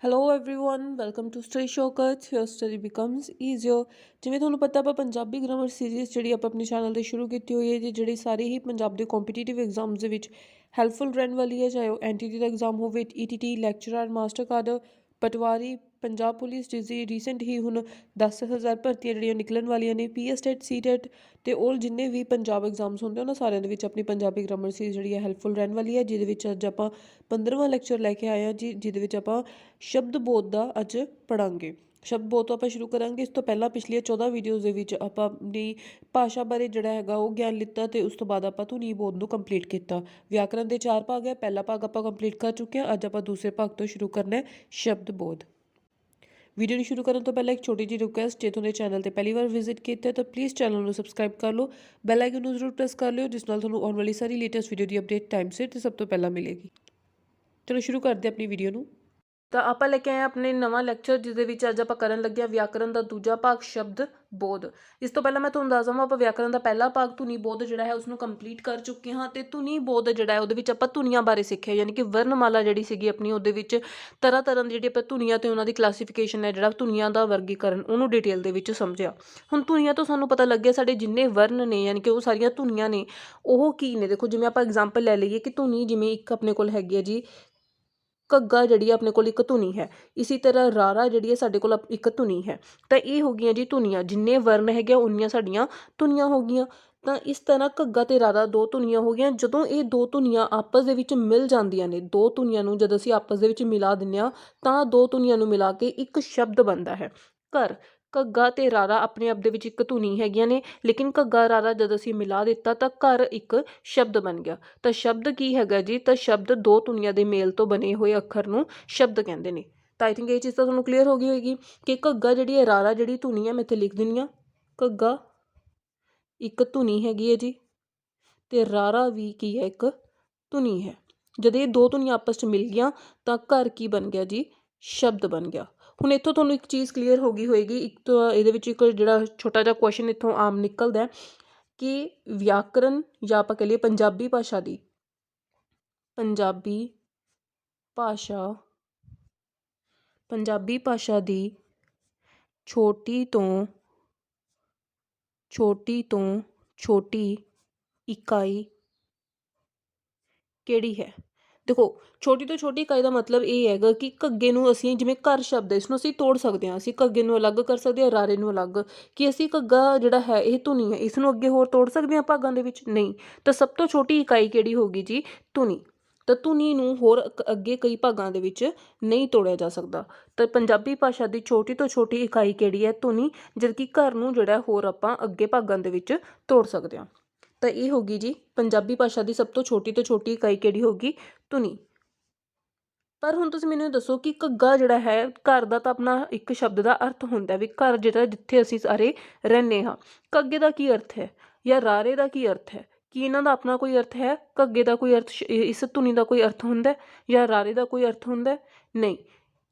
Hello everyone welcome to study Shaukat your study becomes easier. ਜਿਵੇਂ ਤੁਹਾਨੂੰ ਪਤਾ ਆਪਾਂ ਪੰਜਾਬੀ ਗ੍ਰਾਮਰ ਸੀਰੀਜ਼ ਜਿਹੜੀ ਆਪਾਂ ਆਪਣੇ ਚੈਨਲ ਤੇ ਸ਼ੁਰੂ ਕੀਤੀ ਹੋਈ ਹੈ ਜੀ, ਜਿਹੜੀ ਸਾਰੀ ਹੀ ਪੰਜਾਬ ਦੇ ਕੰਪੀਟੀਟਿਵ ਐਗਜ਼ਾਮਸ ਦੇ ਵਿੱਚ ਹੈਲਪਫੁਲ ਰਹਿਣ ਵਾਲੀ ਹੈ, ਚਾਹੇ ਉਹ ਐਨਟੀਟੀ ਦਾ ਐਗਜ਼ਾਮ ਹੋਵੇ, ਈਟੀਟੀ, ਲੈਕਚਰਰ, ਮਾਸਟਰ ਕਾਡਰ, ਪਟਵਾਰੀ, ਪੰਜਾਬ ਪੁਲਿਸ, ਜਿਸ ਦੀ ਰੀਸੈਂਟ ਹੀ ਹੁਣ 10,000 ਭਰਤੀਆਂ ਜਿਹੜੀਆਂ ਨਿਕਲਣ ਵਾਲੀਆਂ ਨੇ, PSTET, CTET ਤੇ ਔਲ ਜਿੰਨੇ ਵੀ ਪੰਜਾਬ ਐਗਜ਼ਾਮਸ ਹੁੰਦੇ ਉਹਨਾਂ ਸਾਰਿਆਂ ਦੇ ਵਿੱਚ ਆਪਣੀ ਪੰਜਾਬੀ ਗ੍ਰਾਮਰ ਸੀਰੀਜ਼ ਜਿਹੜੀ ਹੈ ਹੈਲਪਫੁਲ ਰਹਿਣ ਵਾਲੀ ਹੈ, ਜਿਹਦੇ ਵਿੱਚ ਅੱਜ ਆਪਾਂ 15ਵਾਂ ਲੈਕਚਰ ਲੈ ਕੇ ਆਏ ਹਾਂ ਜੀ, ਜਿਹਦੇ ਵਿੱਚ ਆਪਾਂ ਸ਼ਬਦ ਬੋਧ ਦਾ ਅੱਜ ਪੜਾਂਗੇ। ਸ਼ਬਦ ਬੋਧ ਤੋਂ ਆਪਾਂ ਸ਼ੁਰੂ ਕਰਾਂਗੇ। ਇਸ ਤੋਂ ਪਹਿਲਾਂ ਪਿਛਲੀਆਂ 14 ਵੀਡੀਓਜ਼ ਦੇ ਵਿੱਚ ਆਪਾਂ ਆਪਣੀ ਭਾਸ਼ਾ ਬਾਰੇ ਜਿਹੜਾ ਹੈਗਾ ਉਹ ਗਿਆਨ ਲਿੱਤਾ ਤੇ ਉਸ ਤੋਂ ਬਾਅਦ ਆਪਾਂ ਧੁਨੀ ਬੋਧ ਨੂੰ ਕੰਪਲੀਟ ਕੀਤਾ। ਵਿਆਕਰਨ ਦੇ 4 ਭਾਗ ਹੈ, ਪਹਿਲਾ ਭਾਗ ਆਪਾਂ ਕੰਪਲੀਟ ਕਰ ਚੁੱਕੇ ਹਾਂ। ਅੱਜ ਆਪਾਂ ਦੂਸਰੇ ਭਾਗ ਤੋਂ ਸ਼ੁਰੂ ਕਰਨਾ ਹੈ ਸ਼ਬਦ ਬੋਧ। ਵੀਡੀਓ ਨੂੰ ਸ਼ੁਰੂ ਕਰਨ ਤੋਂ ਪਹਿਲਾਂ ਇੱਕ ਛੋਟੀ ਜਿਹੀ ਰਿਕੁਐਸਟ, ਜੇ ਤੁਹਾਡੇ ਚੈਨਲ ਤੇ ਪਹਿਲੀ ਵਾਰ ਵਿਜ਼ਿਟ ਕੀਤਾ ਤਾਂ ਪਲੀਜ਼ ਚੈਨਲ ਨੂੰ ਸਬਸਕ੍ਰਾਈਬ ਕਰ ਲਓ, ਬੈਲ ਆਈਕਨ ਨੂੰ ਜ਼ਰੂਰ ਪ੍ਰੈਸ ਕਰ ਲਿਓ, ਜਿਸ ਨਾਲ ਤੁਹਾਨੂੰ ਆਉਣ ਵਾਲੀ ਸਾਰੀ ਲੇਟੈਸਟ ਵੀਡੀਓ ਦੀ ਅਪਡੇਟ ਟਾਈਮ ਸਿਰ ਤੇ ਸਭ ਤੋਂ ਪਹਿਲਾਂ ਮਿਲੇਗੀ। ਚਲੋ ਸ਼ੁਰੂ ਕਰਦੇ ਆਪਣੀ ਵੀਡੀਓ ਨੂੰ। ਤਾਂ ਆਪਾਂ ਲੈ ਕੇ ਆਏ ਆਪਣੇ ਨਵਾਂ ਲੈਕਚਰ, ਜਿਸ ਦੇ ਵਿੱਚ ਅੱਜ ਆਪਾਂ ਕਰਨ ਲੱਗੇ ਹਾਂ ਵਿਆਕਰਨ ਦਾ ਦੂਜਾ ਭਾਗ ਸ਼ਬਦ ਬੋਧ। ਇਸ ਤੋਂ ਪਹਿਲਾਂ ਮੈਂ ਤੁਹਾਨੂੰ ਦੱਸ ਦਵਾਂ, ਆਪਾਂ ਵਿਆਕਰਨ ਦਾ ਪਹਿਲਾ ਭਾਗ ਧੁਨੀ ਬੋਧ ਜਿਹੜਾ ਹੈ ਉਸਨੂੰ ਕੰਪਲੀਟ ਕਰ ਚੁੱਕੇ ਹਾਂ ਤੇ ਧੁਨੀ ਬੋਧ ਜਿਹੜਾ ਹੈ ਉਹਦੇ ਵਿੱਚ ਆਪਾਂ ਧੁਨੀਆਂ ਬਾਰੇ ਸਿੱਖਿਆ, ਯਾਨੀ ਕਿ ਵਰਨਮਾਲਾ ਜਿਹੜੀ ਸੀਗੀ ਆਪਣੀ, ਉਹਦੇ ਵਿੱਚ ਤਰ੍ਹਾਂ ਤਰ੍ਹਾਂ ਦੀ ਜਿਹੜੀ ਆਪਾਂ ਧੁਨੀਆਂ ਤੇ ਉਹਨਾਂ ਦੀ ਕਲਾਸੀਫਿਕੇਸ਼ਨ ਹੈ, ਜਿਹੜਾ ਧੁਨੀਆਂ ਦਾ ਵਰਗੀਕਰਨ, ਉਹਨੂੰ ਡਿਟੇਲ ਦੇ ਵਿੱਚ ਸਮਝਿਆ। ਹੁਣ ਧੁਨੀਆਂ ਤੋਂ ਸਾਨੂੰ ਪਤਾ ਲੱਗਿਆ ਸਾਡੇ ਜਿੰਨੇ ਵਰਨ ਨੇ, ਯਾਨੀ ਕਿ ਉਹ ਸਾਰੀਆਂ ਧੁਨੀਆਂ ਨੇ ਉਹ ਕੀ ਨੇ। ਦੇਖੋ ਜਿਵੇਂ ਆਪਾਂ ਐਗਜ਼ਾਮਪਲ ਲੈ ਲਈਏ ਕਿ ਧੁਨੀ, ਜਿਵੇਂ ਇੱਕ ਆਪਣੇ ਕੋਲ ਹੈਗੀ ਹੈ ਜੀ ਘੱਗਾ, ਜਿਹੜੀ ਆਪਣੇ ਕੋਲ ਇੱਕ ਧੁਨੀ ਹੈ। ਇਸੇ ਤਰ੍ਹਾਂ ਰਾਰਾ ਜਿਹੜੀ ਹੈ ਸਾਡੇ ਕੋਲ ਇੱਕ ਧੁਨੀ ਹੈ। ਤਾਂ ਇਹ ਹੋ ਗਈਆਂ ਜੀ ਧੁਨੀਆਂ, ਜਿੰਨੇ ਵਰਨ ਹੈਗੇ ਉਨੀਆਂ ਸਾਡੀਆਂ ਧੁਨੀਆਂ ਹੋ ਗਈਆਂ। ਤਾਂ ਇਸ ਤਰ੍ਹਾਂ ਘੱਗਾ ਤੇ ਰਾਰਾ ਦੋ ਧੁਨੀਆਂ ਹੋ ਗਈਆਂ। ਜਦੋਂ ਇਹ ਦੋ ਧੁਨੀਆਂ ਆਪਸ ਦੇ ਵਿੱਚ ਮਿਲ ਜਾਂਦੀਆਂ ਨੇ, ਦੋ ਧੁਨੀਆਂ ਨੂੰ ਜਦ ਅਸੀਂ ਆਪਸ ਦੇ ਵਿੱਚ ਮਿਲਾ ਦਿੰਦੇ ਹਾਂ ਤਾਂ ਦੋ ਧੁਨੀਆਂ ਨੂੰ ਮਿਲਾ ਕੇ ਇੱਕ ਸ਼ਬਦ ਬਣਦਾ ਹੈ। ਘਰ, ਘੱਗਾ ਤੇ ਰਾਰਾ ਆਪਣੇ ਆਪ ਦੇ ਵਿੱਚ ਇੱਕ ਧੁਨੀ ਹੈਗੀਆਂ ਨੇ, ਲੇਕਿਨ ਘੱਗਾ ਰਾਰਾ ਜਦ ਅਸੀਂ ਮਿਲਾ ਦਿੱਤਾ ਤਾਂ ਘਰ ਇੱਕ ਸ਼ਬਦ ਬਣ ਗਿਆ। ਤਾਂ ਸ਼ਬਦ ਕੀ ਹੈਗਾ ਜੀ? ਤਾਂ ਸ਼ਬਦ ਦੋ ਧੁਨੀਆਂ ਦੇ ਮੇਲ ਤੋਂ ਬਣੇ ਹੋਏ ਅੱਖਰ ਨੂੰ ਸ਼ਬਦ ਕਹਿੰਦੇ ਨੇ। ਤਾਂ ਆਈ ਥਿੰਕ ਇਹ ਚੀਜ਼ ਤਾਂ ਤੁਹਾਨੂੰ ਕਲੀਅਰ ਹੋ ਗਈ ਹੋਏਗੀ ਕਿ ਘੱਗਾ ਜਿਹੜੀ ਹੈ, ਰਾਰਾ ਜਿਹੜੀ ਧੁਨੀ ਹੈ, ਮੈਂ ਇੱਥੇ ਲਿਖ ਦਿੰਦੀ ਹਾਂ। ਘੱਗਾ ਇੱਕ ਧੁਨੀ ਹੈਗੀ ਹੈ ਜੀ, ਤੇ ਰਾਰਾ ਵੀ ਕੀ ਹੈ? ਇੱਕ ਧੁਨੀ ਹੈ। ਜਦ ਇਹ ਦੋ ਧੁਨੀਆਂ ਆਪਸ 'ਚ ਮਿਲ ਗਈਆਂ ਤਾਂ ਘਰ ਕੀ ਬਣ ਗਿਆ ਜੀ? ਸ਼ਬਦ ਬਣ ਗਿਆ। ਹੁਣ ਇੱਥੋਂ ਤੁਹਾਨੂੰ ਇੱਕ ਚੀਜ਼ ਕਲੀਅਰ ਹੋ ਗਈ ਹੋਏਗੀ। ਇੱਕ ਤਾਂ ਇਹਦੇ ਵਿੱਚ ਇੱਕ ਜਿਹੜਾ ਛੋਟਾ ਜਿਹਾ ਕੁਐਸਚਨ ਇੱਥੋਂ ਆਮ ਨਿਕਲਦਾ ਕਿ ਵਿਆਕਰਨ, ਜਾਂ ਆਪਾਂ ਕਹ ਲਈਏ ਪੰਜਾਬੀ ਭਾਸ਼ਾ ਦੀ, ਪੰਜਾਬੀ ਭਾਸ਼ਾ ਦੀ ਛੋਟੀ ਤੋਂ ਛੋਟੀ ਇਕਾਈ ਕਿਹੜੀ ਹੈ? ਦੇਖੋ, ਛੋਟੀ ਤੋਂ ਛੋਟੀ ਇਕਾਈ ਦਾ ਮਤਲਬ ਇਹ ਹੈਗਾ ਕਿ ਘੱਗੇ ਨੂੰ ਅਸੀਂ, ਜਿਵੇਂ ਘਰ ਸ਼ਬਦ ਹੈ, ਇਸਨੂੰ ਅਸੀਂ ਤੋੜ ਸਕਦੇ ਹਾਂ। ਅਸੀਂ ਘੱਗੇ ਨੂੰ ਅਲੱਗ ਕਰ ਸਕਦੇ ਹਾਂ, ਰਾਰੇ ਨੂੰ ਅਲੱਗ। ਕਿ ਅਸੀਂ ਘੱਗਾ ਜਿਹੜਾ ਹੈ ਇਹ ਧੁਨੀ ਹੈ, ਇਸ ਨੂੰ ਅੱਗੇ ਹੋਰ ਤੋੜ ਸਕਦੇ ਹਾਂ ਭਾਗਾਂ ਦੇ ਵਿੱਚ? ਨਹੀਂ। ਤਾਂ ਸਭ ਤੋਂ ਛੋਟੀ ਇਕਾਈ ਕਿਹੜੀ ਹੋਗੀ ਜੀ? ਧੁਨੀ। ਤਾਂ ਧੁਨੀ ਨੂੰ ਹੋਰ ਅੱਗੇ ਕਈ ਭਾਗਾਂ ਦੇ ਵਿੱਚ ਨਹੀਂ ਤੋੜਿਆ ਜਾ ਸਕਦਾ। ਤਾਂ ਪੰਜਾਬੀ ਭਾਸ਼ਾ ਦੀ ਛੋਟੀ ਤੋਂ ਛੋਟੀ ਇਕਾਈ ਕਿਹੜੀ ਹੈ? ਧੁਨੀ। ਜਦਕਿ ਘਰ ਨੂੰ ਜਿਹੜਾ ਹੋਰ ਆਪਾਂ ਅੱਗੇ ਭਾਗਾਂ ਦੇ ਵਿੱਚ ਤੋੜ ਸਕਦੇ ਹਾਂ। ਤਾਂ ਇਹ ਹੋਗੀ ਜੀ ਪੰਜਾਬੀ ਭਾਸ਼ਾ ਦੀ ਸਭ ਤੋਂ ਛੋਟੀ ਇਕਾਈ ਕਿਹੜੀ ਹੋਗੀ? ਧੁਨੀ। ਪਰ ਹੁਣ ਤੁਸੀਂ ਮੈਨੂੰ ਦੱਸੋ ਕਿ ਘੱਗਾ ਜਿਹੜਾ ਹੈ, ਘਰ ਦਾ ਤਾਂ ਆਪਣਾ ਇੱਕ ਸ਼ਬਦ ਦਾ ਅਰਥ ਹੁੰਦਾ ਵੀ ਘਰ ਜਿਹੜਾ ਜਿੱਥੇ ਅਸੀਂ ਸਾਰੇ ਰਹਿੰਦੇ ਹਾਂ। ਘੱਗੇ ਦਾ ਕੀ ਅਰਥ ਹੈ, ਜਾਂ ਰਾਰੇ ਦਾ ਕੀ ਅਰਥ ਹੈ? ਕੀ ਇਹਨਾਂ ਦਾ ਆਪਣਾ ਕੋਈ ਅਰਥ ਹੈ? ਘੱਗੇ ਦਾ ਕੋਈ ਅਰਥ, ਇਸ ਧੁਨੀ ਦਾ ਕੋਈ ਅਰਥ ਹੁੰਦਾ, ਜਾਂ ਰਾਰੇ ਦਾ ਕੋਈ ਅਰਥ ਹੁੰਦਾ? ਨਹੀਂ।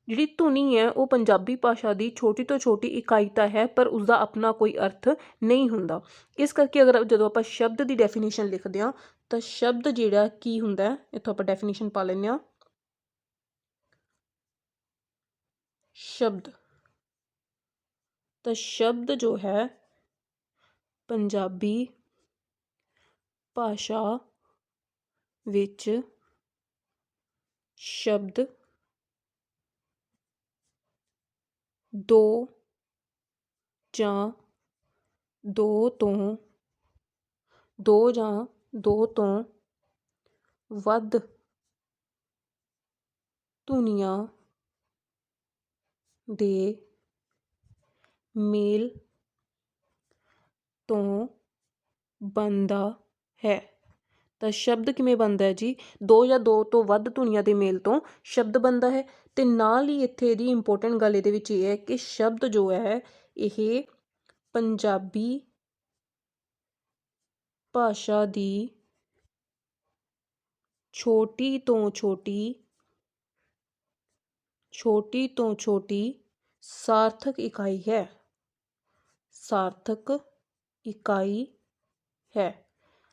ਜਿਹੜੀ ਧੁਨੀ ਹੈ ਉਹ ਪੰਜਾਬੀ ਭਾਸ਼ਾ ਦੀ ਛੋਟੀ ਤੋਂ ਛੋਟੀ ਇਕਾਈ ਤਾਂ ਹੈ, ਪਰ ਉਸਦਾ ਆਪਣਾ ਕੋਈ ਅਰਥ ਨਹੀਂ ਹੁੰਦਾ। ਇਸ ਕਰਕੇ ਅਗਰ ਜਦੋਂ ਆਪਾਂ ਸ਼ਬਦ ਦੀ ਡੈਫੀਨੇਸ਼ਨ ਲਿਖਦੇ ਹਾਂ ਤਾਂ ਸ਼ਬਦ ਜਿਹੜਾ ਕੀ ਹੁੰਦਾ, ਇੱਥੋਂ ਆਪਾਂ ਡੈਫੀਨੇਸ਼ਨ ਪਾ ਲੈਂਦੇ ਹਾਂ। ਸ਼ਬਦ, ਤਾਂ ਸ਼ਬਦ ਜੋ ਹੈ ਪੰਜਾਬੀ ਭਾਸ਼ਾ ਵਿੱਚ ਸ਼ਬਦ ਦੋ ਜਾਂ ਦੋ ਤੋਂ ਵੱਧ ਧੁਨੀਆਂ ਦੇ ਮੇਲ ਤੋਂ ਬਣਦਾ ਹੈ। ਤਾਂ ਸ਼ਬਦ ਕਿਵੇਂ ਬਣਦਾ ਹੈ ਜੀ? ਦੋ ਜਾਂ ਦੋ ਤੋਂ ਵੱਧ ਧੁਨੀਆਂ ਦੇ ਮੇਲ ਤੋਂ ਸ਼ਬਦ ਬਣਦਾ ਹੈ। ਤੇ ਨਾਲ ਹੀ ਇੱਥੇ ਦੀ ਇੰਪੋਰਟੈਂਟ ਗੱਲ ਇਹਦੇ ਵਿੱਚ ਇਹ ਹੈ ਕਿ ਸ਼ਬਦ ਜੋ ਹੈ ਇਹ ਪੰਜਾਬੀ ਭਾਸ਼ਾ ਦੀ ਛੋਟੀ ਤੋਂ ਛੋਟੀ ਸਾਰਥਕ ਇਕਾਈ ਹੈ। ਸਾਰਥਕ ਇਕਾਈ ਹੈ।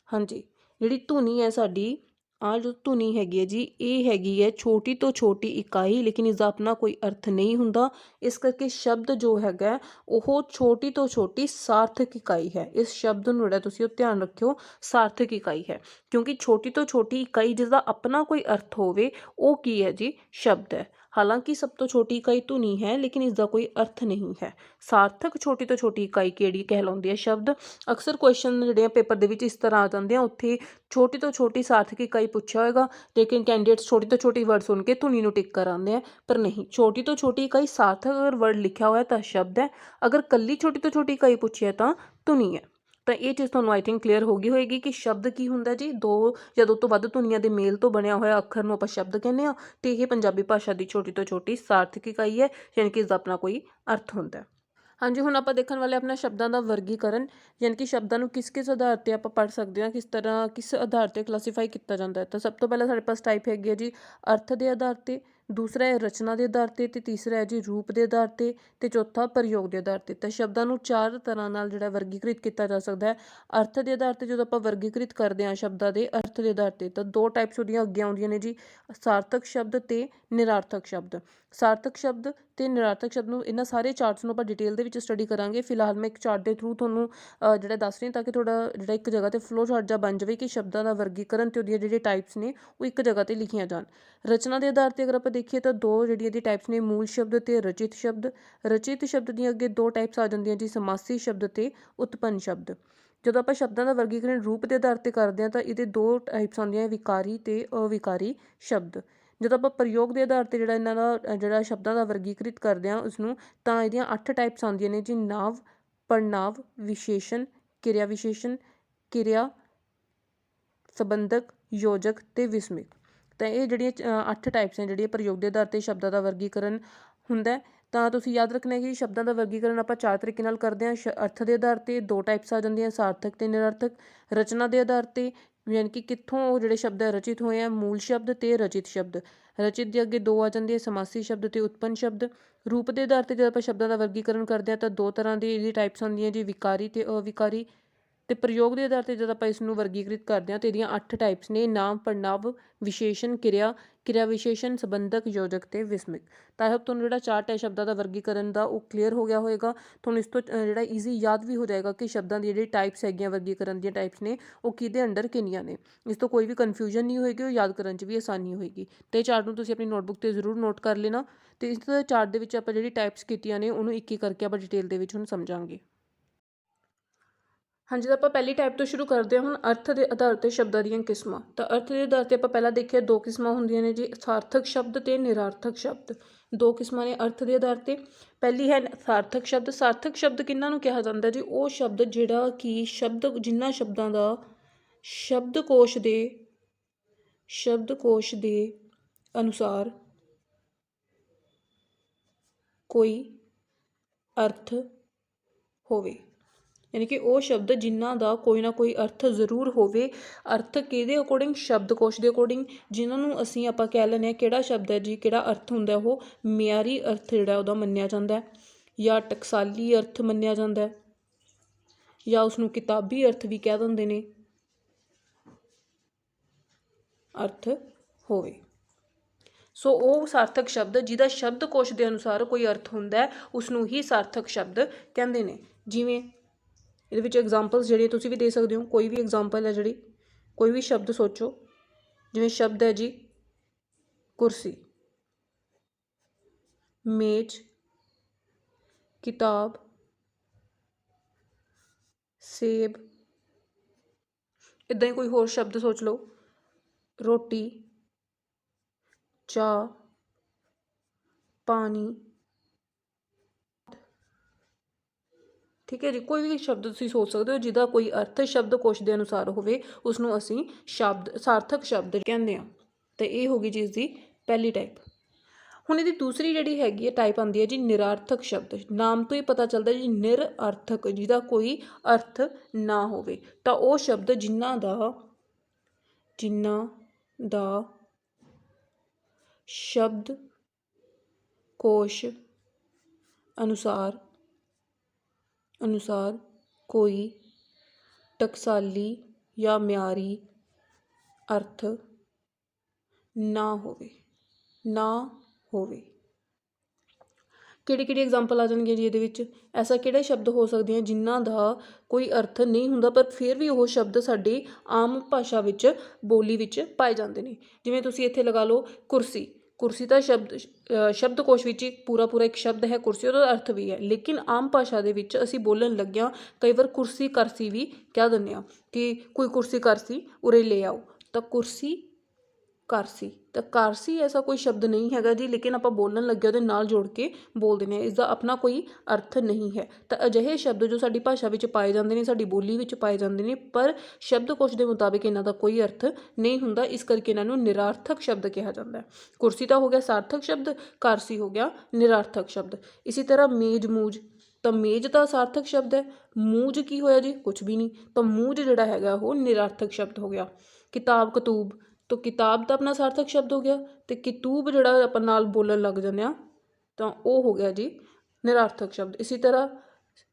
ਹਾਂਜੀ, ਜਿਹੜੀ ਧੁਨੀ ਹੈ ਸਾਡੀ ਆ ਜੋ ਧੁਨੀ ਹੈਗੀ ਹੈ ਜੀ, ਇਹ ਹੈਗੀ ਹੈ ਛੋਟੀ ਤੋਂ ਛੋਟੀ ਇਕਾਈ, ਲੇਕਿਨ ਇਸਦਾ ਆਪਣਾ ਕੋਈ ਅਰਥ ਨਹੀਂ ਹੁੰਦਾ। ਇਸ ਕਰਕੇ ਸ਼ਬਦ ਜੋ ਹੈਗਾ ਉਹ ਛੋਟੀ ਤੋਂ ਛੋਟੀ ਸਾਰਥਕ ਇਕਾਈ ਹੈ। ਇਸ ਸ਼ਬਦ ਨੂੰ ਜਿਹੜਾ ਤੁਸੀਂ ਉਹ ਧਿਆਨ ਰੱਖਿਓ, ਸਾਰਥਕ ਇਕਾਈ ਹੈ, ਕਿਉਂਕਿ ਛੋਟੀ ਤੋਂ ਛੋਟੀ ਇਕਾਈ ਜਿਸਦਾ ਆਪਣਾ ਕੋਈ ਅਰਥ ਹੋਵੇ ਉਹ ਕੀ ਹੈ ਜੀ, ਸ਼ਬਦ ਹੈ। ਹਾਲਾਂਕਿ ਸਭ ਤੋਂ ਛੋਟੀ ਇਕਾਈ ਧੁਨੀ ਹੈ, ਲੇਕਿਨ ਇਸਦਾ ਕੋਈ ਅਰਥ ਨਹੀਂ ਹੈ। ਸਾਰਥਕ ਛੋਟੀ ਤੋਂ ਛੋਟੀ ਇਕਾਈ ਕਿਹੜੀ ਕਹਿਲਾਉਂਦੀ ਹੈ, ਸ਼ਬਦ। ਅਕਸਰ ਕੁਐਸਚਨ ਜਿਹੜੇ ਆ ਪੇਪਰ ਦੇ ਵਿੱਚ ਇਸ ਤਰ੍ਹਾਂ ਆ ਜਾਂਦੇ ਆ, ਉੱਥੇ ਛੋਟੀ ਤੋਂ ਛੋਟੀ ਸਾਰਥਕ ਇਕਾਈ ਪੁੱਛਿਆ ਹੋਏਗਾ, ਲੇਕਿਨ ਕੈਂਡੀਡੇਟਸ ਛੋਟੀ ਤੋਂ ਛੋਟੀ ਵਰਡ ਸੁਣ ਕੇ ਧੁਨੀ ਨੂੰ ਟਿਕ ਕਰ ਆਉਂਦੇ ਆ, ਪਰ ਨਹੀਂ, ਛੋਟੀ ਤੋਂ ਛੋਟੀ ਇਕਾਈ ਸਾਰਥਕ ਅਗਰ ਵਰਡ ਲਿਖਿਆ ਹੋਇਆ ਤਾਂ ਸ਼ਬਦ ਹੈ, ਅਗਰ ਕੱਲੀ ਛੋਟੀ ਤੋਂ ਛੋਟੀ ਇਕਾਈ ਪੁੱਛੀ ਹੈ ਤਾਂ ਧੁਨੀ ਹੈ। ਤਾਂ ਇਹ ਚੀਜ਼ ਤੁਹਾਨੂੰ ਆਈ ਥਿੰਕ ਕਲੀਅਰ ਹੋ ਗਈ ਹੋਏਗੀ ਕਿ ਸ਼ਬਦ ਕੀ ਹੁੰਦਾ ਜੀ, ਦੋ ਜਾਂ ਦੋ ਤੋਂ ਵੱਧ ਧੁਨੀਆਂ ਦੇ ਮੇਲ ਤੋਂ ਬਣਿਆ ਹੋਇਆ ਅੱਖਰ ਨੂੰ ਆਪਾਂ ਸ਼ਬਦ ਕਹਿੰਦੇ ਹਾਂ, ਤੇ ਇਹ ਪੰਜਾਬੀ ਭਾਸ਼ਾ ਦੀ ਛੋਟੀ ਤੋਂ ਛੋਟੀ ਸਾਰਥਕ ਇਕਾਈ ਹੈ, ਯਾਨੀ ਕਿ ਇਸਦਾ ਆਪਣਾ ਕੋਈ ਅਰਥ ਹੁੰਦਾ। ਹਾਂਜੀ, ਹੁਣ ਆਪਾਂ ਦੇਖਣ ਵਾਲੇ ਆਪਣਾ ਸ਼ਬਦਾਂ ਦਾ ਵਰਗੀਕਰਨ, ਯਾਨੀ ਕਿ ਸ਼ਬਦਾਂ ਨੂੰ ਕਿਸ ਕਿਸ ਆਧਾਰ 'ਤੇ ਆਪਾਂ ਪੜ੍ਹ ਸਕਦੇ ਹਾਂ, ਕਿਸ ਤਰ੍ਹਾਂ ਕਿਸ ਆਧਾਰ 'ਤੇ ਕਲਾਸੀਫਾਈ ਕੀਤਾ ਜਾਂਦਾ ਹੈ। ਤਾਂ ਸਭ ਤੋਂ ਪਹਿਲਾਂ ਸਾਡੇ ਪਾਸ ਟਾਈਪ ਹੈਗੀ ਹੈ ਜੀ ਅਰਥ ਦੇ ਆਧਾਰ 'ਤੇ, ਦੂਸਰਾ ਹੈ ਰਚਨਾ ਦੇ ਆਧਾਰ 'ਤੇ, ਅਤੇ ਤੀਸਰਾ ਹੈ ਜੀ ਰੂਪ ਦੇ ਆਧਾਰ 'ਤੇ, ਅਤੇ ਚੌਥਾ ਪ੍ਰਯੋਗ ਦੇ ਆਧਾਰ 'ਤੇ। ਤਾਂ ਸ਼ਬਦਾਂ ਨੂੰ ਚਾਰ ਤਰ੍ਹਾਂ ਨਾਲ ਜਿਹੜਾ ਵਰਗੀਕ੍ਰਿਤ ਕੀਤਾ ਜਾ ਸਕਦਾ ਹੈ। ਅਰਥ ਦੇ ਆਧਾਰ 'ਤੇ ਜਦੋਂ ਆਪਾਂ ਵਰਗੀਕ੍ਰਿਤ ਕਰਦੇ ਹਾਂ ਸ਼ਬਦਾਂ ਦੇ ਅਰਥ ਦੇ ਆਧਾਰ 'ਤੇ, ਤਾਂ ਦੋ ਟਾਈਪਸ ਉਹਦੀਆਂ ਅੱਗੇ ਆਉਂਦੀਆਂ ਨੇ ਜੀ, ਸਾਰਥਕ ਸ਼ਬਦ ਅਤੇ ਨਿਰਾਰਥਕ ਸ਼ਬਦ। ਸਾਰਥਕ ਸ਼ਬਦ ਅਤੇ ਨਿਰਾਰਥਕ ਸ਼ਬਦ ਨੂੰ, ਇਹਨਾਂ ਸਾਰੇ ਚਾਰਟਸ ਨੂੰ ਆਪਾਂ ਡਿਟੇਲ ਦੇ ਵਿੱਚ ਸਟੱਡੀ ਕਰਾਂਗੇ। ਫਿਲਹਾਲ ਮੈਂ ਇੱਕ ਚਾਰਟ ਦੇ ਥਰੂ ਤੁਹਾਨੂੰ ਜਿਹੜਾ ਦੱਸ ਰਹੀ, ਤਾਂ ਕਿ ਤੁਹਾਡਾ ਜਿਹੜਾ ਇੱਕ ਜਗ੍ਹਾ 'ਤੇ ਫਲੋ ਚਾਰਟ ਜਿਹਾ ਬਣ ਜਾਵੇ ਕਿ ਸ਼ਬਦਾਂ ਦਾ ਵਰਗੀਕਰਨ ਅਤੇ ਉਹਦੀਆਂ ਜਿਹੜੇ ਟਾਈਪਸ ਨੇ ਉਹ ਇੱਕ ਜਗ੍ਹਾ 'ਤੇ ਲਿਖੀਆਂ ਜਾਣ। ਰਚਨਾ ਦੇ ਆਧਾਰ 'ਤੇ ਅਗਰ ਆਪਾਂ ਦੇਖੀਏ ਤਾਂ ਦੋ ਜਿਹੜੀਆਂ ਇਹਦੀ ਟਾਈਪਸ ਨੇ, ਮੂਲ ਸ਼ਬਦ ਅਤੇ ਰਚਿਤ ਸ਼ਬਦ। ਰਚਿਤ ਸ਼ਬਦ ਦੀਆਂ ਅੱਗੇ ਦੋ ਟਾਈਪਸ ਆ ਜਾਂਦੀਆਂ ਜੀ, ਸਮਾਸੀ ਸ਼ਬਦ ਅਤੇ ਉਤਪੰਨ ਸ਼ਬਦ। ਜਦੋਂ ਆਪਾਂ ਸ਼ਬਦਾਂ ਦਾ ਵਰਗੀਕਰਨ ਰੂਪ ਦੇ ਆਧਾਰ 'ਤੇ ਕਰਦੇ ਹਾਂ ਤਾਂ ਇਹਦੇ ਦੋ ਟਾਈਪਸ ਆਉਂਦੀਆਂ, ਵਿਕਾਰੀ ਅਤੇ ਅਵਿਕਾਰੀ ਸ਼ਬਦ। ਜਦੋਂ ਆਪਾਂ ਪ੍ਰਯੋਗ ਦੇ ਆਧਾਰ 'ਤੇ ਜਿਹੜਾ ਇਹਨਾਂ ਦਾ ਜਿਹੜਾ ਸ਼ਬਦਾਂ ਦਾ ਵਰਗੀਕ੍ਰਿਤ ਕਰਦੇ ਹਾਂ ਉਸਨੂੰ, ਤਾਂ ਇਹਦੀਆਂ 8 ਟਾਈਪਸ ਆਉਂਦੀਆਂ ਨੇ ਜੀ, ਨਾਂਵ, ਪੜ੍ਹਨਾਂਵ, ਵਿਸ਼ੇਸ਼ਣ, ਕਿਰਿਆ ਵਿਸ਼ੇਸ਼ਣ, ਕਿਰਿਆ ਸੰਬੰਧਕ, ਯੋਜਕ ਅਤੇ ਵਿਸਮਿਕ। ਤਾਂ ਇਹ ਜਿਹੜੀਆਂ 8 ਟਾਈਪਸ ਨੇ ਜਿਹੜੀਆਂ ਪ੍ਰਯੋਗ ਦੇ ਆਧਾਰ 'ਤੇ ਸ਼ਬਦਾਂ ਦਾ ਵਰਗੀਕਰਨ ਹੁੰਦਾ। ਤਾਂ ਤੁਸੀਂ ਯਾਦ ਰੱਖਣਾ ਕਿ ਸ਼ਬਦਾਂ ਦਾ ਵਰਗੀਕਰਨ ਆਪਾਂ ਚਾਰ ਤਰੀਕੇ ਨਾਲ ਕਰਦੇ ਹਾਂ। ਅਰਥ ਦੇ ਆਧਾਰ 'ਤੇ ਦੋ ਟਾਈਪਸ ਆ ਜਾਂਦੀਆਂ, ਸਾਰਥਕ ਅਤੇ ਨਿਰਾਰਥਕ। ਰਚਨਾ ਦੇ ਆਧਾਰ 'ਤੇ, ਯਾਨੀ ਕਿ ਕਿੱਥੋਂ ਉਹ ਜਿਹੜੇ ਸ਼ਬਦ ਹੈ ਰਚਿਤ ਹੋਏ ਆ, ਮੂਲ ਸ਼ਬਦ ਅਤੇ ਰਚਿਤ ਸ਼ਬਦ। ਰਚਿਤ ਦੇ ਅੱਗੇ ਦੋ ਆ ਜਾਂਦੇ ਆ, ਸਮਾਸੀ ਸ਼ਬਦ ਅਤੇ ਉਤਪੰਨ ਸ਼ਬਦ। ਰੂਪ ਦੇ ਆਧਾਰ 'ਤੇ ਜਦੋਂ ਆਪਾਂ ਸ਼ਬਦਾਂ ਦਾ ਵਰਗੀਕਰਨ ਕਰਦੇ ਹਾਂ ਤਾਂ ਦੋ ਤਰ੍ਹਾਂ ਦੀ ਇਹਦੀ ਟਾਈਪਸ ਆਉਂਦੀਆਂ ਜੀ, ਵਿਕਾਰੀ ਅਤੇ ਅਵਿਕਾਰੀ। ਅਤੇ ਪ੍ਰਯੋਗ ਦੇ ਆਧਾਰ 'ਤੇ ਜਦੋਂ ਆਪਾਂ ਇਸ ਨੂੰ ਵਰਗੀਕ੍ਰਿਤ ਕਰਦੇ ਹਾਂ ਤਾਂ ਇਹਦੀਆਂ 8 ਟਾਈਪਸ ਨੇ, ਨਾਂਵ, ਪੜ੍ਹਨਾਂਵ, ਵਿਸ਼ੇਸ਼ਣ, ਕਿਰਿਆ, ਕਿਰਿਆ ਵਿਸ਼ੇਸ਼ਣ, ਸੰਬੰਧਕ, ਯੋਜਕ ਅਤੇ ਵਿਸਮਿਕ। ਤਾਂ ਆਈ ਤੁਹਾਨੂੰ ਜਿਹੜਾ ਚਾਰਟ ਹੈ ਸ਼ਬਦਾਂ ਦਾ ਵਰਗੀਕਰਨ ਦਾ ਉਹ ਕਲੀਅਰ ਹੋ ਗਿਆ ਹੋਏਗਾ। ਤੁਹਾਨੂੰ ਇਸ ਤੋਂ ਜਿਹੜਾ ਈਜ਼ੀ ਯਾਦ ਵੀ ਹੋ ਜਾਏਗਾ ਕਿ ਸ਼ਬਦਾਂ ਦੀ ਜਿਹੜੀ ਟਾਈਪਸ ਹੈਗੀਆਂ, ਵਰਗੀਕਰਨ ਦੀਆਂ ਟਾਈਪਸ ਨੇ ਉਹ ਕਿਹਦੇ ਅੰਡਰ ਕਿੰਨੀਆਂ ਨੇ। ਇਸ ਤੋਂ ਕੋਈ ਵੀ ਕਨਫਿਊਜ਼ਨ ਨਹੀਂ ਹੋਏਗੀ, ਉਹ ਯਾਦ ਕਰਨ 'ਚ ਵੀ ਆਸਾਨੀ ਹੋਏਗੀ। ਅਤੇ ਚਾਰਟ ਨੂੰ ਤੁਸੀਂ ਆਪਣੀ ਨੋਟਬੁੱਕ 'ਤੇ ਜ਼ਰੂਰ ਨੋਟ ਕਰ ਲੈਣਾ। ਅਤੇ ਇਸ ਚਾਰਟ ਦੇ ਵਿੱਚ ਆਪਾਂ ਜਿਹੜੀ ਟਾਈਪਸ ਕੀਤੀਆਂ ਨੇ ਉਹਨੂੰ ਇੱਕ ਇੱਕ ਕਰਕੇ ਆਪਾਂ ਡਿਟੇਲ ਦੇ ਵਿੱਚ ਹੁਣ ਸਮਝਾਂਗੇ। ਹਾਂਜੀ, ਤਾਂ ਆਪਾਂ ਪਹਿਲੀ ਟਾਈਪ ਤੋਂ ਸ਼ੁਰੂ ਕਰਦੇ ਹਾਂ ਹੁਣ, ਅਰਥ ਦੇ ਆਧਾਰ 'ਤੇ ਸ਼ਬਦਾਂ ਦੀਆਂ ਕਿਸਮਾਂ। ਤਾਂ ਅਰਥ ਦੇ ਆਧਾਰ 'ਤੇ ਆਪਾਂ ਪਹਿਲਾਂ ਦੇਖਿਆ ਦੋ ਕਿਸਮਾਂ ਹੁੰਦੀਆਂ ਨੇ ਜੀ, ਸਾਰਥਕ ਸ਼ਬਦ ਅਤੇ ਨਿਰਾਰਥਕ ਸ਼ਬਦ। ਦੋ ਕਿਸਮਾਂ ਨੇ ਅਰਥ ਦੇ ਆਧਾਰ 'ਤੇ। ਪਹਿਲੀ ਹੈ ਸਾਰਥਕ ਸ਼ਬਦ। ਸਾਰਥਕ ਸ਼ਬਦ ਕਿਹਨਾਂ ਨੂੰ ਕਿਹਾ ਜਾਂਦਾ ਜੀ, ਉਹ ਸ਼ਬਦ ਜਿਹੜਾ ਕਿ ਜਿਨ੍ਹਾਂ ਸ਼ਬਦਾਂ ਦਾ ਸ਼ਬਦਕੋਸ਼ ਦੇ ਅਨੁਸਾਰ ਕੋਈ ਅਰਥ ਹੋਵੇ, ਯਾਨੀ ਕਿ ਉਹ ਸ਼ਬਦ ਜਿਨ੍ਹਾਂ ਦਾ ਕੋਈ ਨਾ ਕੋਈ ਅਰਥ ਜ਼ਰੂਰ ਹੋਵੇ। ਅਰਥ ਕਿਹਦੇ ਅਕੋਰਡਿੰਗ, ਸ਼ਬਦਕੋਸ਼ ਦੇ ਅਕੋਰਡਿੰਗ। ਜਿਨ੍ਹਾਂ ਨੂੰ ਅਸੀਂ ਆਪਾਂ ਕਹਿ ਲੈਂਦੇ ਹਾਂ ਕਿਹੜਾ ਸ਼ਬਦ ਹੈ ਜੀ, ਕਿਹੜਾ ਅਰਥ ਹੁੰਦਾ ਉਹ ਮਿਆਰੀ ਅਰਥ ਜਿਹੜਾ ਉਹਦਾ ਮੰਨਿਆ ਜਾਂਦਾ, ਜਾਂ ਟਕਸਾਲੀ ਅਰਥ ਮੰਨਿਆ ਜਾਂਦਾ, ਜਾਂ ਉਸਨੂੰ ਕਿਤਾਬੀ ਅਰਥ ਵੀ ਕਹਿ ਦਿੰਦੇ ਨੇ, ਅਰਥ ਹੋਵੇ। ਸੋ ਉਹ ਸਾਰਥਕ ਸ਼ਬਦ ਜਿਹਦਾ ਸ਼ਬਦਕੋਸ਼ ਦੇ ਅਨੁਸਾਰ ਕੋਈ ਅਰਥ ਹੁੰਦਾ ਉਸਨੂੰ ਹੀ ਸਾਰਥਕ ਸ਼ਬਦ ਕਹਿੰਦੇ ਨੇ। ਜਿਵੇਂ ਇਹਦੇ ਵਿੱਚ ਐਗਜ਼ਾਮਪਲਸ ਜਿਹੜੀਆਂ ਤੁਸੀਂ ਵੀ ਦੇ ਸਕਦੇ ਹੋ, ਕੋਈ ਵੀ ਐਗਜ਼ਾਮਪਲ ਹੈ ਜਿਹੜੀ, ਕੋਈ ਵੀ ਸ਼ਬਦ ਸੋਚੋ। ਜਿਵੇਂ ਸ਼ਬਦ ਹੈ ਜੀ ਕੁਰਸੀ, ਮੇਜ਼, ਕਿਤਾਬ, ਸੇਬ। ਇੱਦਾਂ ਹੀ ਕੋਈ ਹੋਰ ਸ਼ਬਦ ਸੋਚ ਲਓ, ਰੋਟੀ, ਚਾਹ, ਪਾਣੀ। ਠੀਕ ਹੈ ਜੀ, ਕੋਈ ਵੀ ਸ਼ਬਦ ਤੁਸੀਂ ਸੋਚ ਸਕਦੇ ਹੋ ਜਿਹਦਾ ਕੋਈ ਅਰਥ ਸ਼ਬਦਕੋਸ਼ ਦੇ ਅਨੁਸਾਰ ਹੋਵੇ, ਉਸਨੂੰ ਅਸੀਂ ਸਾਰਥਕ ਸ਼ਬਦ ਕਹਿੰਦੇ ਹਾਂ। ਅਤੇ ਇਹ ਹੋ ਗਈ ਜੀ ਇਸਦੀ ਪਹਿਲੀ ਟਾਈਪ। ਹੁਣ ਇਹਦੀ ਦੂਸਰੀ ਜਿਹੜੀ ਹੈਗੀ ਹੈ ਟਾਈਪ ਆਉਂਦੀ ਹੈ ਜੀ ਨਿਰਾਰਥਕ ਸ਼ਬਦ। ਨਾਮ ਤੋਂ ਹੀ ਪਤਾ ਚੱਲਦਾ ਜੀ, ਨਿਰਅਰਥਕ, ਜਿਹਦਾ ਕੋਈ ਅਰਥ ਨਾ ਹੋਵੇ। ਤਾਂ ਉਹ ਸ਼ਬਦ ਜਿਨ੍ਹਾਂ ਦਾ ਸ਼ਬਦਕੋਸ਼ ਅਨੁਸਾਰ ਕੋਈ ਟਕਸਾਲੀ ਜਾਂ ਮਿਆਰੀ ਅਰਥ ਨਾ ਹੋਵੇ, ਨਾ ਹੋਵੇ। ਕਿਹੜੀ ਐਗਜ਼ਾਮਪਲ ਆ ਜਾਣਗੀਆਂ ਜੀ ਇਹਦੇ ਵਿੱਚ? ਐਸਾ ਕਿਹੜੇ ਸ਼ਬਦ ਹੋ ਸਕਦੇ ਆ ਜਿਨ੍ਹਾਂ ਦਾ ਕੋਈ ਅਰਥ ਨਹੀਂ ਹੁੰਦਾ ਪਰ ਫਿਰ ਵੀ ਉਹ ਸ਼ਬਦ ਸਾਡੀ ਆਮ ਭਾਸ਼ਾ ਵਿੱਚ, ਬੋਲੀ ਵਿੱਚ ਪਾਏ ਜਾਂਦੇ ਨੇ। ਜਿਵੇਂ ਤੁਸੀਂ ਇੱਥੇ ਲਗਾ ਲਓ ਕੁਰਸੀ। ਕੁਰਸੀ ਦਾ ਸ਼ਬਦਕੋਸ਼ ਵਿੱਚ ਪੂਰਾ ਇੱਕ ਸ਼ਬਦ ਹੈ ਕੁਰਸੀ, ਉਹਦਾ ਅਰਥ ਵੀ ਹੈ, ਲੇਕਿਨ ਆਮ ਭਾਸ਼ਾ ਦੇ ਵਿੱਚ ਅਸੀਂ ਬੋਲਣ ਲੱਗਿਆਂ ਕਈ ਵਾਰ ਕੁਰਸੀ ਕਰਸੀ ਵੀ ਕਹਿ ਦਿੰਦੇ ਹਾਂ ਕਿ ਕੋਈ ਕੁਰਸੀ ਕਰਸੀ ਉਰੇ ਲੈ ਆਓ। ਤਾਂ ਕੁਰਸੀ ਕਾਰਸੀ, ਤਾਂ ਕਾਰਸੀ ਐਸਾ ਕੋਈ ਸ਼ਬਦ ਨਹੀਂ ਹੈਗਾ ਜੀ, ਲੇਕਿਨ ਆਪਾਂ ਬੋਲਣ ਲੱਗੇ ਉਹਦੇ ਨਾਲ ਜੋੜ ਕੇ ਬੋਲ ਦਿੰਦੇ ਹਾਂ, ਇਸਦਾ ਆਪਣਾ ਕੋਈ ਅਰਥ ਨਹੀਂ ਹੈ। ਤਾਂ ਅਜਿਹੇ ਸ਼ਬਦ ਜੋ ਸਾਡੀ ਭਾਸ਼ਾ ਵਿੱਚ ਪਾਏ ਜਾਂਦੇ ਨੇ, ਸਾਡੀ ਬੋਲੀ ਵਿੱਚ ਪਾਏ ਜਾਂਦੇ ਨੇ, ਪਰ ਸ਼ਬਦਕੋਸ਼ ਦੇ ਮੁਤਾਬਿਕ ਇਹਨਾਂ ਦਾ ਕੋਈ ਅਰਥ ਨਹੀਂ ਹੁੰਦਾ, ਇਸ ਕਰਕੇ ਇਹਨਾਂ ਨੂੰ ਨਿਰਾਰਥਕ ਸ਼ਬਦ ਕਿਹਾ ਜਾਂਦਾ ਹੈ। ਕੁਰਸੀ ਤਾਂ ਹੋ ਗਿਆ ਸਾਰਥਕ ਸ਼ਬਦ, ਕਾਰਸੀ ਹੋ ਗਿਆ ਨਿਰਾਰਥਕ ਸ਼ਬਦ। ਇਸੇ ਤਰ੍ਹਾਂ ਮੇਜ਼ ਮੂਜ, ਤਾਂ ਮੇਜ਼ ਤਾਂ ਸਾਰਥਕ ਸ਼ਬਦ ਹੈ, ਮੂਜ ਕੀ ਹੋਇਆ ਜੀ? ਕੁਛ ਵੀ ਨਹੀਂ। ਤਾਂ ਮੂਜ ਜਿਹੜਾ ਹੈਗਾ ਉਹ ਨਿਰਾਰਥਕ ਸ਼ਬਦ ਹੋ ਗਿਆ। ਕਿਤਾਬ ਕਤੂਬ, ਤਾਂ ਕਿਤਾਬ ਤਾਂ ਆਪਣਾ ਸਾਰਥਕ ਸ਼ਬਦ ਹੋ ਗਿਆ, ਅਤੇ ਕਿਤੂਬ ਜਿਹੜਾ ਆਪਾਂ ਨਾਲ ਬੋਲਣ ਲੱਗ ਜਾਂਦੇ ਹਾਂ ਤਾਂ ਉਹ ਹੋ ਗਿਆ ਜੀ ਨਿਰਾਰਥਕ ਸ਼ਬਦ। ਇਸੇ ਤਰ੍ਹਾਂ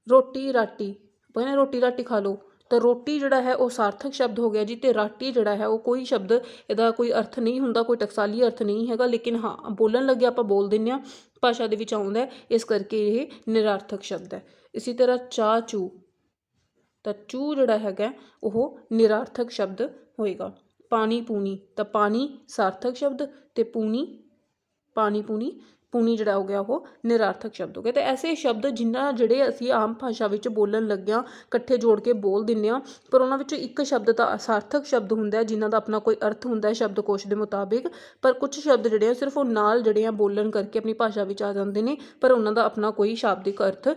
ਰੋਟੀ ਰਾਟੀ, ਕਹਿੰਦੇ ਰੋਟੀ ਰਾਟੀ ਖਾ ਲਓ, ਤਾਂ ਰੋਟੀ ਜਿਹੜਾ ਹੈ ਉਹ ਸਾਰਥਕ ਸ਼ਬਦ ਹੋ ਗਿਆ ਜੀ, ਅਤੇ ਰਾਟੀ ਜਿਹੜਾ ਹੈ ਉਹ ਕੋਈ ਸ਼ਬਦ, ਇਹਦਾ ਕੋਈ ਅਰਥ ਨਹੀਂ ਹੁੰਦਾ, ਕੋਈ ਟਕਸਾਲੀ ਅਰਥ ਨਹੀਂ ਹੈਗਾ, ਲੇਕਿਨ ਹਾਂ ਬੋਲਣ ਲੱਗੇ ਆਪਾਂ ਬੋਲ ਦਿੰਦੇ ਹਾਂ, ਭਾਸ਼ਾ ਦੇ ਵਿੱਚ ਆਉਂਦਾ, ਇਸ ਕਰਕੇ ਇਹ ਨਿਰਾਰਥਕ ਸ਼ਬਦ ਹੈ। ਇਸੇ ਤਰ੍ਹਾਂ ਚਾਹ ਚੂ, ਤਾਂ ਚੂ ਜਿਹੜਾ ਹੈਗਾ ਉਹ ਨਿਰਾਰਥਕ ਸ਼ਬਦ ਹੋਏਗਾ। ਪਾਣੀ ਪੂਣੀ, ਤਾਂ ਪਾਣੀ ਸਾਰਥਕ ਸ਼ਬਦ, ਅਤੇ ਪਾਣੀ ਪੂਣੀ ਜਿਹੜਾ ਹੋ ਗਿਆ ਉਹ ਨਿਰਾਰਥਕ ਸ਼ਬਦ ਹੋ ਗਿਆ। ਅਤੇ ਐਸੇ ਸ਼ਬਦ ਜਿਹੜੇ ਅਸੀਂ ਆਮ ਭਾਸ਼ਾ ਵਿੱਚ ਬੋਲਣ ਲੱਗਿਆਂ ਇਕੱਠੇ ਜੋੜ ਕੇ ਬੋਲ ਦਿੰਦੇ ਹਾਂ, ਪਰ ਉਹਨਾਂ ਵਿੱਚੋਂ ਇੱਕ ਸ਼ਬਦ ਤਾਂ ਸਾਰਥਕ ਸ਼ਬਦ ਹੁੰਦਾ ਜਿਨ੍ਹਾਂ ਦਾ ਆਪਣਾ ਕੋਈ ਅਰਥ ਹੁੰਦਾ ਸ਼ਬਦਕੋਸ਼ ਦੇ ਮੁਤਾਬਿਕ, ਪਰ ਕੁਛ ਸ਼ਬਦ ਜਿਹੜੇ ਆ ਸਿਰਫ ਉਹ ਨਾਲ ਜਿਹੜੇ ਆ ਬੋਲਣ ਕਰਕੇ ਆਪਣੀ ਭਾਸ਼ਾ ਵਿੱਚ ਆ ਜਾਂਦੇ ਨੇ, ਪਰ ਉਹਨਾਂ ਦਾ ਆਪਣਾ ਕੋਈ ਸ਼ਾਬਦਿਕ ਅਰਥ,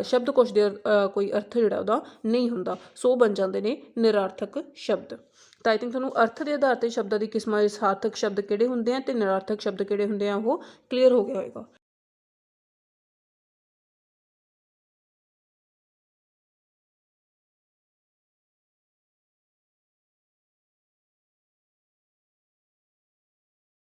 ਸ਼ਬਦਕੋਸ਼ ਦੇ ਕੋਈ ਅਰਥ ਜਿਹੜਾ ਉਹਦਾ ਨਹੀਂ ਹੁੰਦਾ, ਸੋ ਬਣ ਜਾਂਦੇ ਨੇ ਨਿਰਾਰਥਕ ਸ਼ਬਦ। ਤਾਂ ਆਈ ਥਿੰਕ ਤੁਹਾਨੂੰ ਅਰਥ ਦੇ ਆਧਾਰ 'ਤੇ ਸ਼ਬਦਾਂ ਦੀ ਕਿਸਮਾਂ, ਸਾਰਥਕ ਸ਼ਬਦ ਕਿਹੜੇ ਹੁੰਦੇ ਆ ਅਤੇ ਨਿਰਾਰਥਕ ਸ਼ਬਦ ਕਿਹੜੇ ਹੁੰਦੇ ਆ ਉਹ ਕਲੀਅਰ ਹੋ ਗਿਆ ਹੋਏਗਾ।